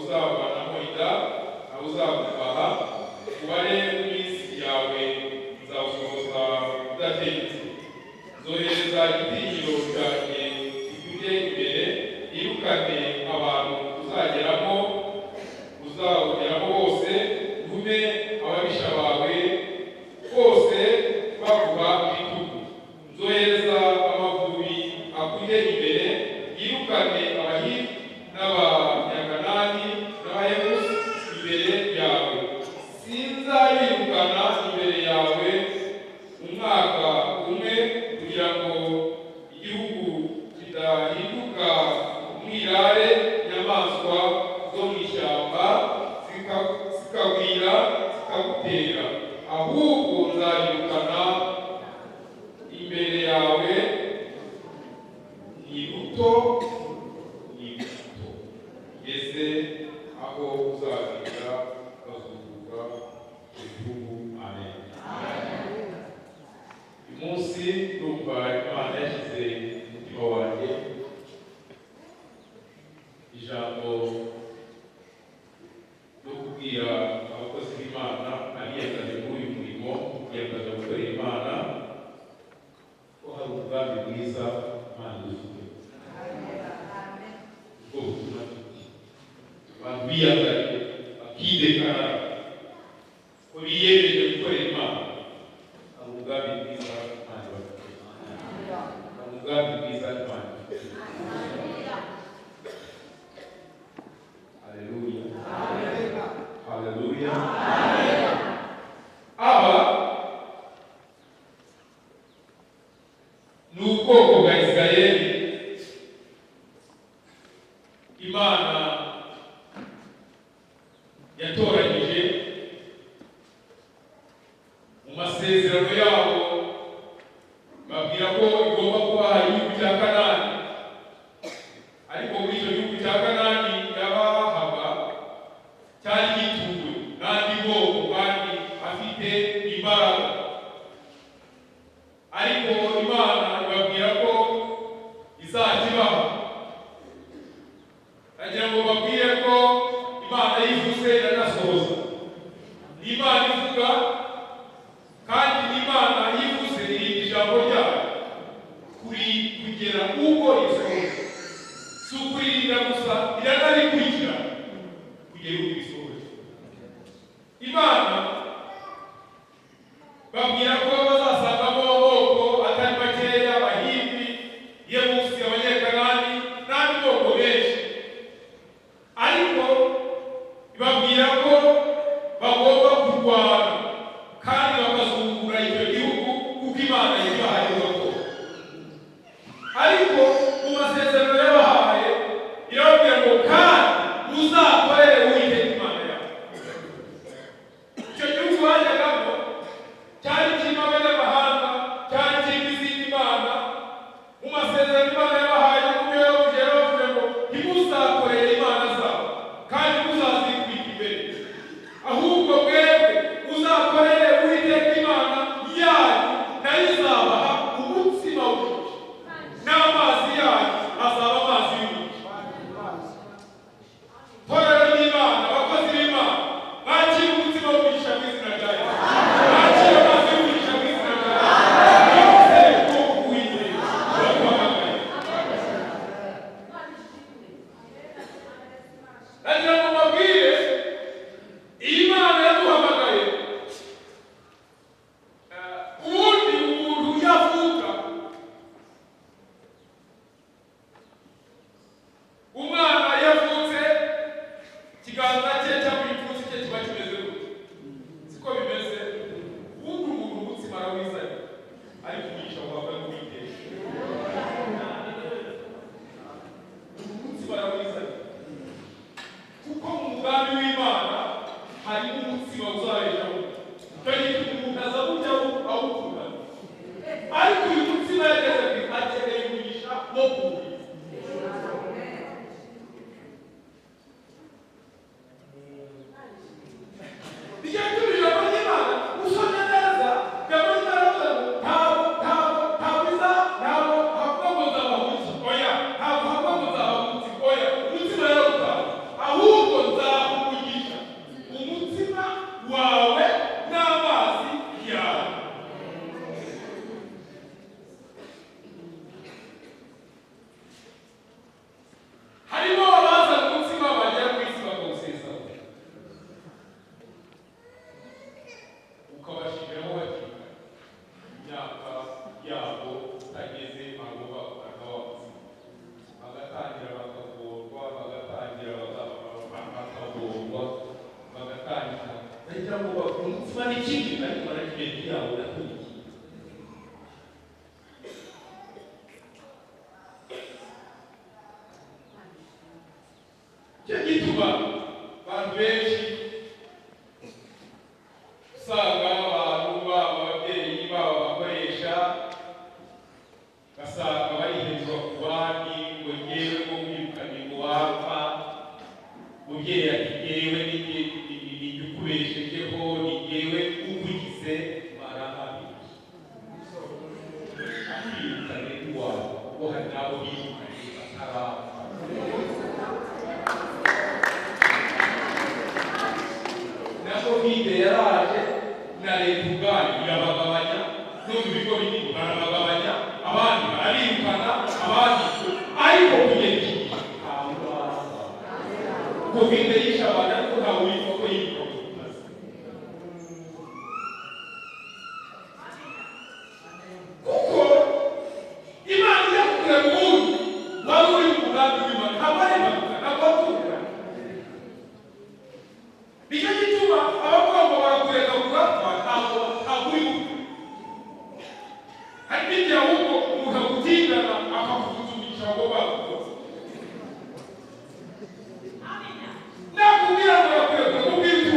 uzavanamo inda nawe uzakubaha ubare w'iminsi yawe nzawusohoza udategetse. Nzohereza igitinyiro cyanjye kikujye imbere yirukane abantu uzawugeramo bose, ntume ababisha bawe bose bavuga ibitugu. Nzohereza amavubi akujye imbere yirukane abahivi n'abanyakanani n'abayebusi imbere yawe. Sinzabirukana imbere yawe umwaka umwe kugira ngo igihugu kidahinduka umwirare, inyamaswa zo mu ishyamba zikagwira zikagutera. Ahubwo nzabirukana imbere yawe ni buto ngeze aho uzagenda bazunguka igihugu. Amen. Uyu munsi numva Imana yashyize umutima wanjye ijambo ryo kubwira abakozi b'Imana abiyemeza muri uyu murimo, kwiyemeza gukorera Imana, ko hari umugambi mwiza Imana idufite. Ubwo butumwa abantu biyagaye bakidekara ko biyemeje gukorera Imana, hari umugambi mwiza Imana ibafite. Hari umugambi mwiza Imana ibafite. Haleluya. Haleluya. Aba ni ubwoko bwa Isirayeli Imana yatoranyije mu masezerano yabo, babwira ko igomba kubaha igihugu cya Kanani. Ariko muri icyo gihugu cya Kanani yabahaga cyari gituwe n'andi bwoko kandi afite imbaraga. Ariko Imana ibabwira ko izakibaha. Agira ngo babwire ko Imana yivuze iranasohoza. Imana ivuga kandi Imana yivuze iri ijambo ryayo kugera ubwo risohoza. Si ukuririnda gusa, iranarikurikira kugera ubwo risohoza. Imana babwira ko bazasangamo amoko atari makeya, abahivi, Yebusi, abanyakanani n'andi moko menshi. Ariko ibabwira ko bagomba kurwana kandi bakazungura icyo gihugu kuko Imana yabahaye ubwoko. Ariko mu masezerano yabahaye irababwira ngo kandi uzakorere Uwiteka Imana yawe. Icyo gihugu bajyagamo cyari kirimo abanyamahanga, cyari kirimo izindi mana. Mu masezerano Imana yabahaye no kubyo yavuze ngo ntimuzakorere imana zabo kandi muzazikubita imbere, ahubwo mwebwe uzakorere Uwiteka Imana yanyu, nayo izabaha umutsima w'umugisha n'amazi yanyu azaba amazi y'umugisha. Torero ry'Imana, abakozi b'Imana, bakira umutsima w'umugisha mu izina rya Yesu. Bakira amazi y'umugisha mu izina rya Yesu. Nagira ngo mbabwire, Imana yaduhamagaye. Ubundi umuntu yavuka, umwana yavutse, ikiganza cye cyangwa igipfunsi cye kiba kimeze gutya. Siko bimeze. Ubundi umuntu umutsima arawizanye, ariko umugisha uhabwa n'Uwiteka. Umutsima arawizanye kuko mu mugambi akagira ngo bakunze n'ikindi ariko barakimenya yabo nakuriye. Cyo gituma abantu benshi usanga abantu ababyeyi bakoresha basanga barihezwa ku bandi ngo ngewe ngo mwirukanye ngo wapfa, umubyeyi ati ngewe ni ukubeshejeho, ni ngewe ukugize barahabi akirukane iwawe kuko hari n'abo birukanye batarapfa. Na Covid yaraje na leta ubwayo irabagabanya, no mu bigo binini barabagabanya, abandi barabirukana, abandi ariko kugeza igihe Covid yishe abantu ariko ntawe witwa ko yiruka ku kazi. Kuko Imana ijya kukureba ubundi waba uri mu mugambi w'Imana, ntabwo ari impanuka, ntabwo waturukana. Nicyo gituma abavuga ngo barakureka kugapfa ntabwo uri gupfa. Hari n'igihe ahubwo umuntu agutindana akakuzumisha ngo bakukoze. Nakubwira ngo barakureka, nakubwira uti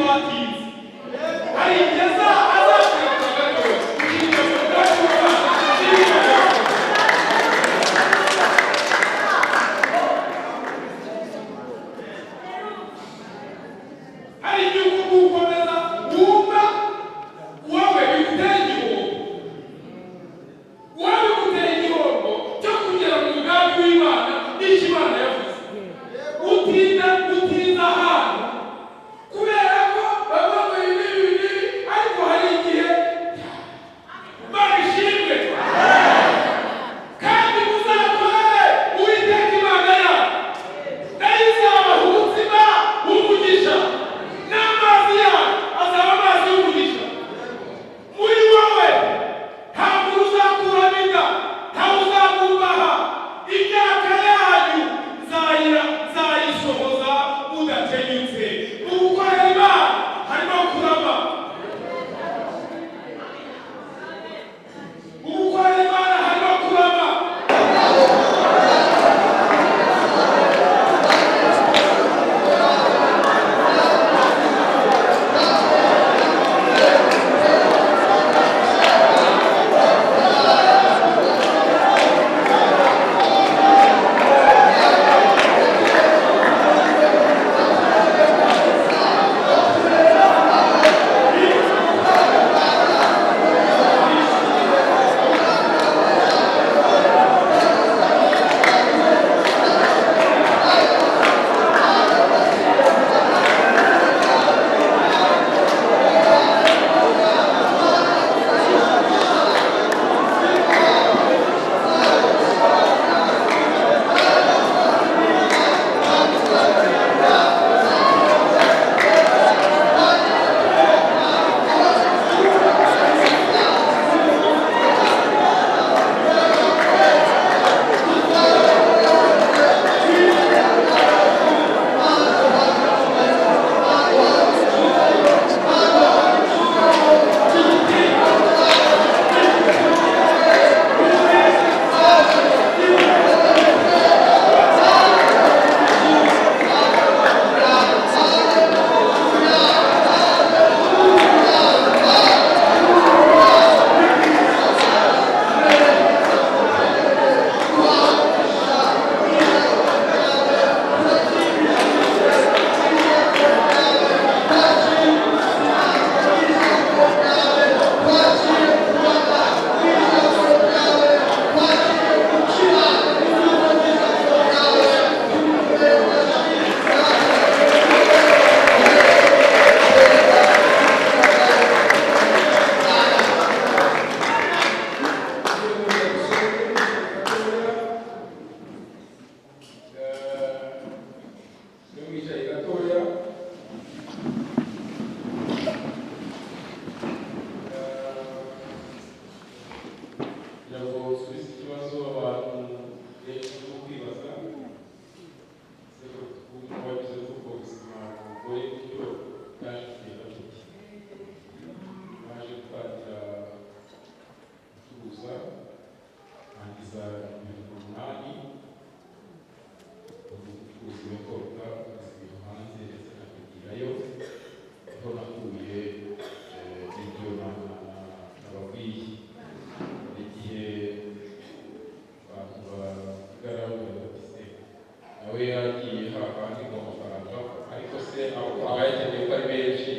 abayakeneye ko ari benshi.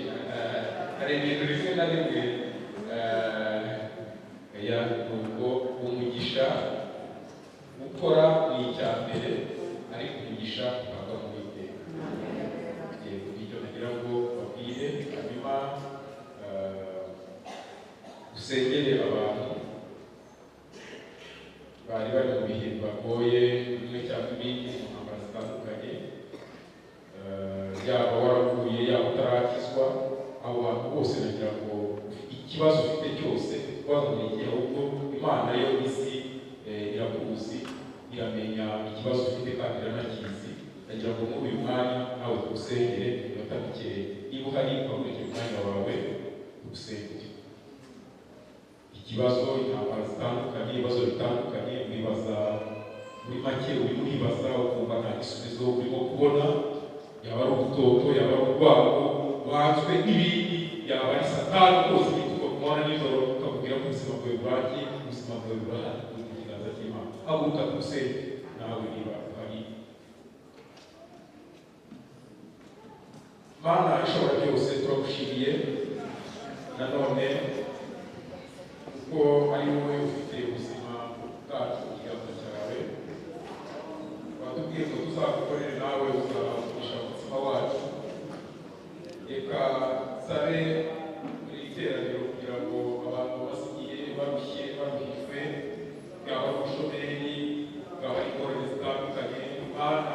Hari ibintu rimwe na rimwe ubwo umugisha gukora ni icya mbere, ariko umugisha ukava mu Uwiteka. Icyo nagira ngo babwire, hanyuma usengere abantu bari bari mu bihe bagoye, bimwe cyangwa ibindi, mu ntambara zitandukanye, yaba waraguye yaba utarakizwa. Abo bantu bose nagira ngo ikibazo ufite cyose wazaniye, ahubwo Imana yo isi irakuzi, iramenya ikibazo ufite kandi iranakizi. Nagira ngo muri uyu mwanya nawe tugusengere iminota mikeya, niba uhari ukagurisha umwanya wawe tugusengere. Ikibazo, intambara zitandukanye, ibibazo bitandukanye, wibaza muri make, urimo uribaza ukumva nta gisubizo urimo kubona, yaba ari ubutoto, yaba ari urwango rwanzwe n'ibindi, yaba ari Satani rwose yitwa kumubona nijoro ukakubwira ko ubuzima bwawe burangiye, ubuzima bwawe burahari mu kiganza cy'Imana. Haguruka tugusengere nawe niba uhari. Mana ishobora byose, turagushimiye nanone ko ari wowe ufite ubuzima bwacu mu kiganza cyawe. Watubwiye ko tuzagukorere nawe uzavugisha umutima wacu. Reka nsabe muri iri teraniro kugira ngo abantu basigiye barushye baruhijwe, bwaba ari ubushomeri, bwaba ari ingorane zitandukanye, Mana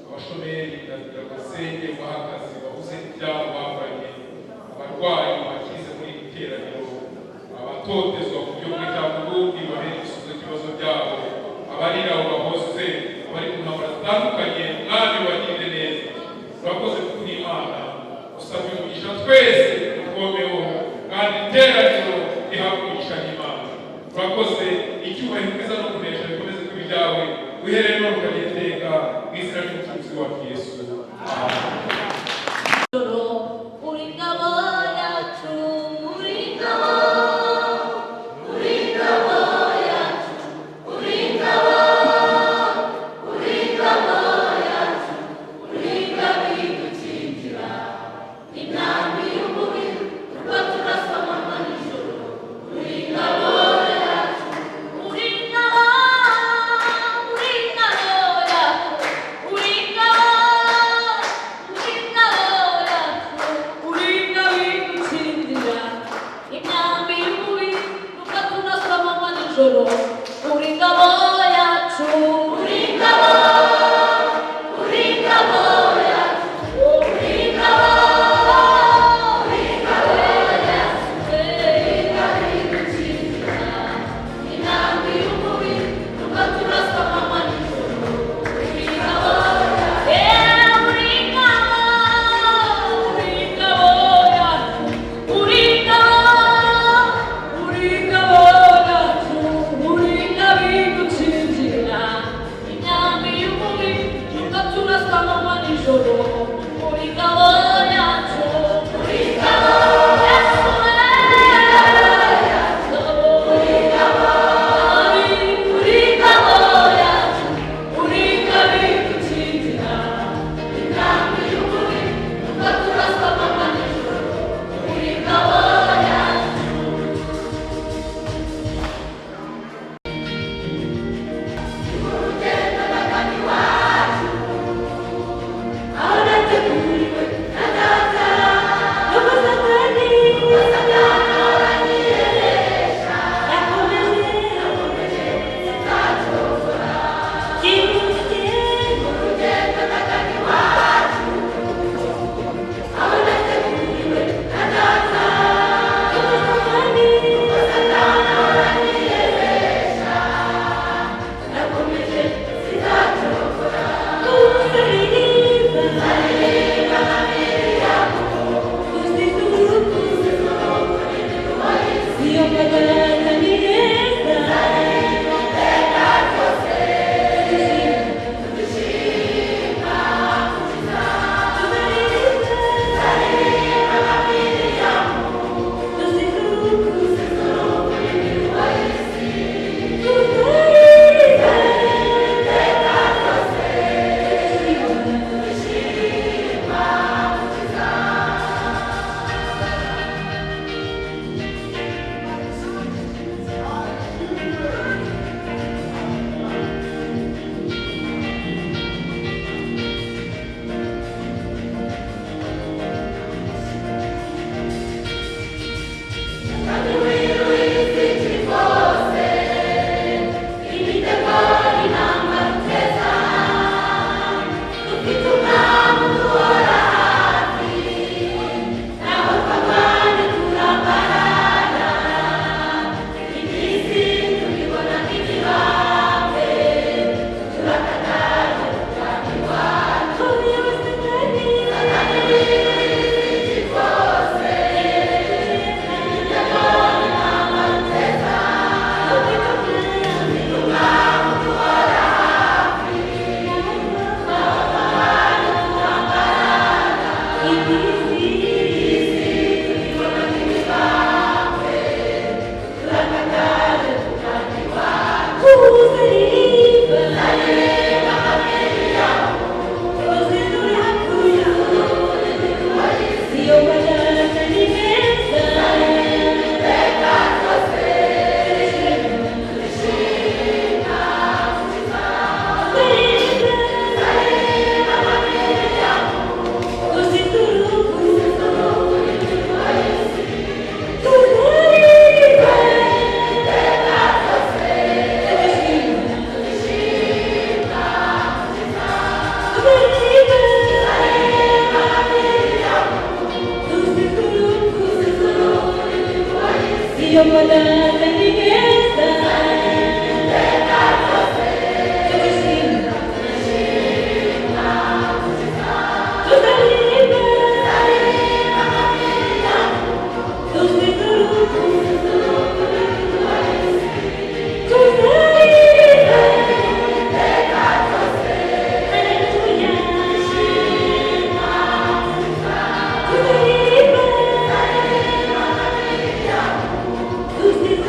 abashomeri ndagira ngo usenge ubahe akazi, babuze ibyabo bavanye, abarwayi bakize muri iri teraniro, abatotezwa ku buryo bumwe cyangwa ubundi bahere igisubizo cy'ibibazo byabo, abarira bahoze, abari mu ntambara zitandukanye, Mwami wagirire neza. Urakoze kuri Imana, usabye umugisha twese ukomeho, kandi iteraniro rihabwe umugisha n'Imana. Urakoze, icyubahiro bwiza no kunesha bikomeze kuba ibyawe, uhereye none ukagera iteka, mu izina ry'Umukiza wacu Yesu. Amen. This is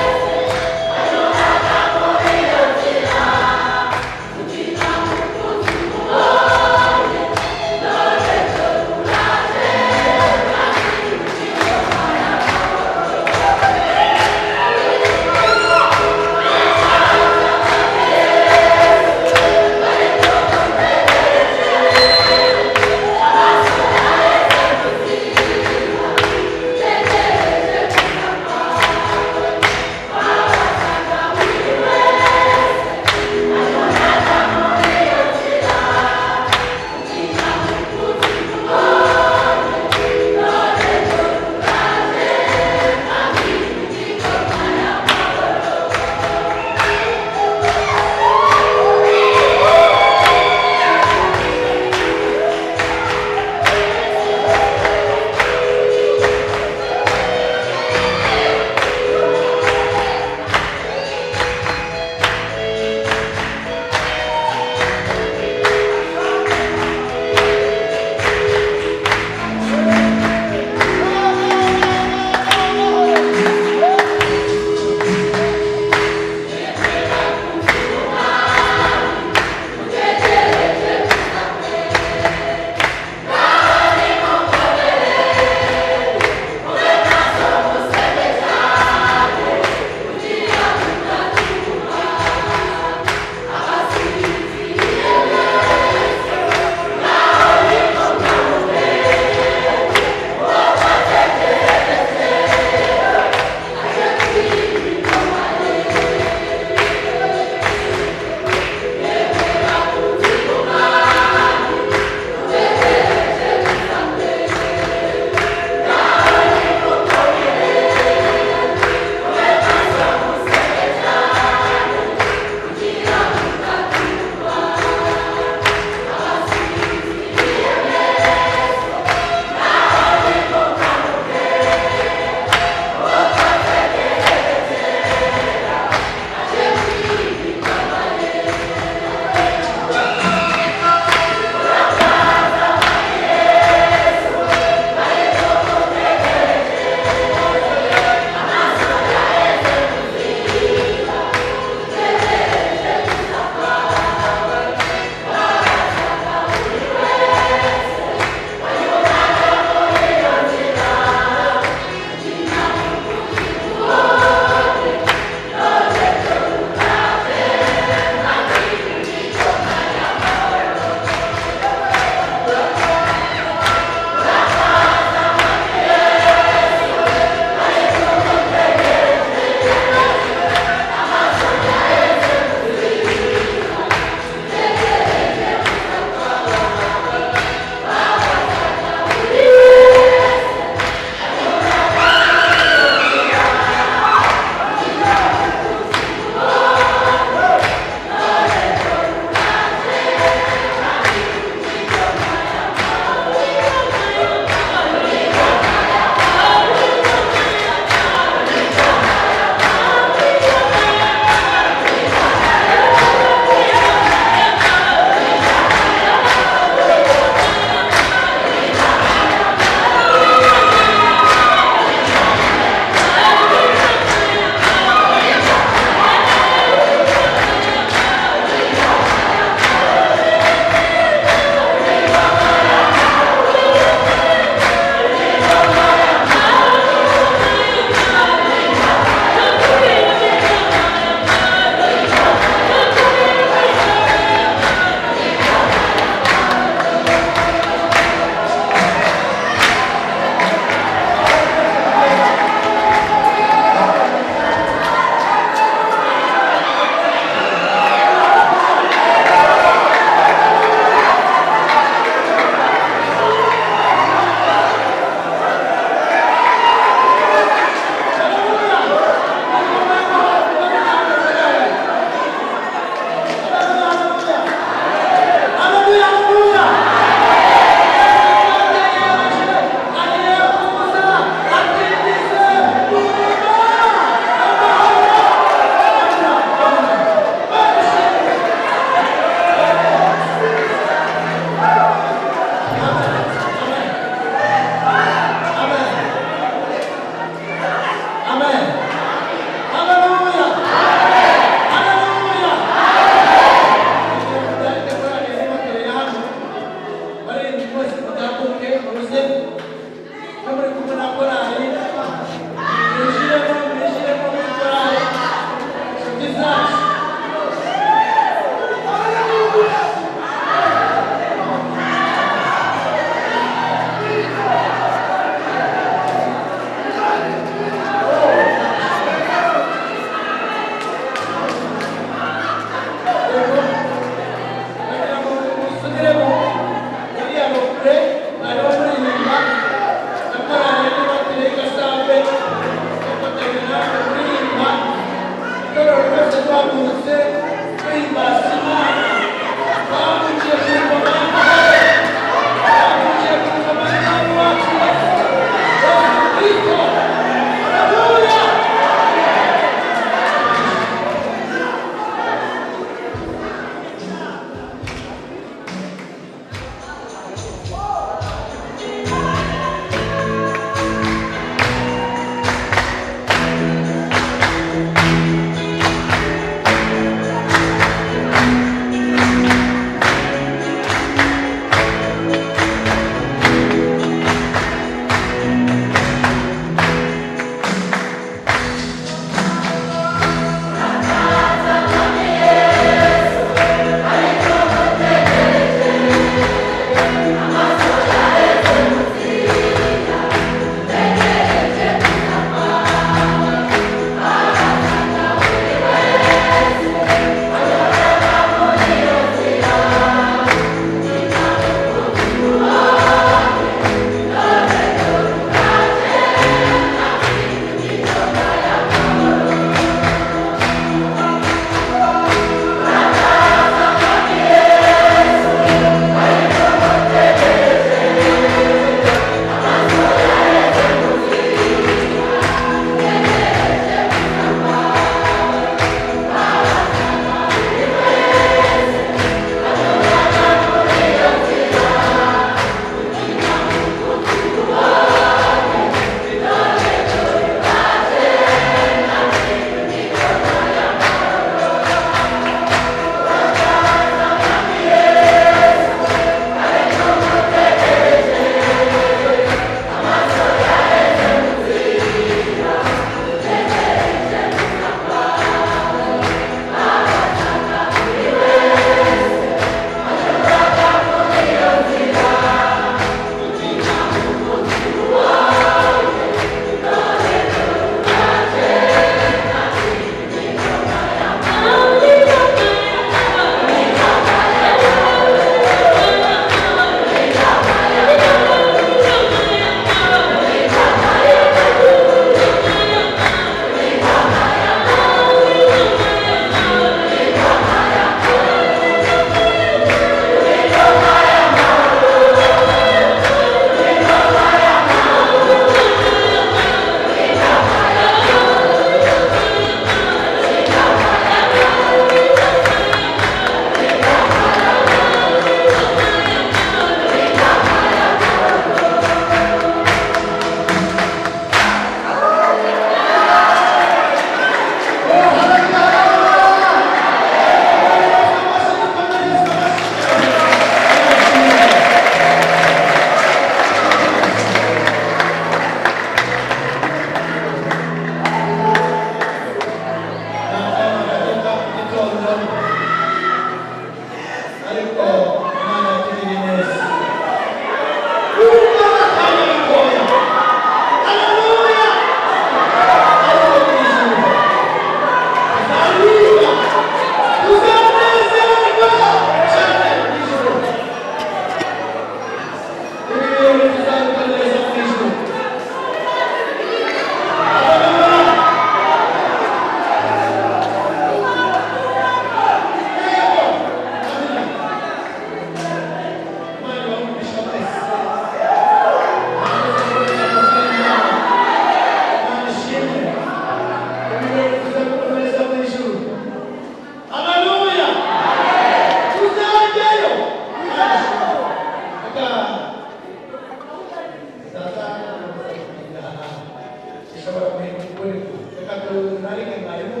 ushobora guhindura ukuri. Reka tunarike mwarimu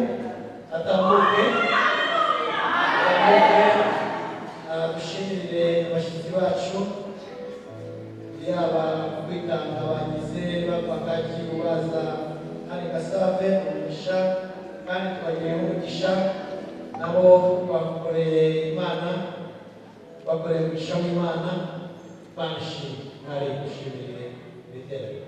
atambuke dushimire abashyitsi bacu yaba kwitanga bagize bava Kacyi baza hano Gasave umugisha kandi tubagireho umugisha nabo bakoreye Imana bakoreye umugisha w'Imana banshimye mwari gushimire ibitero.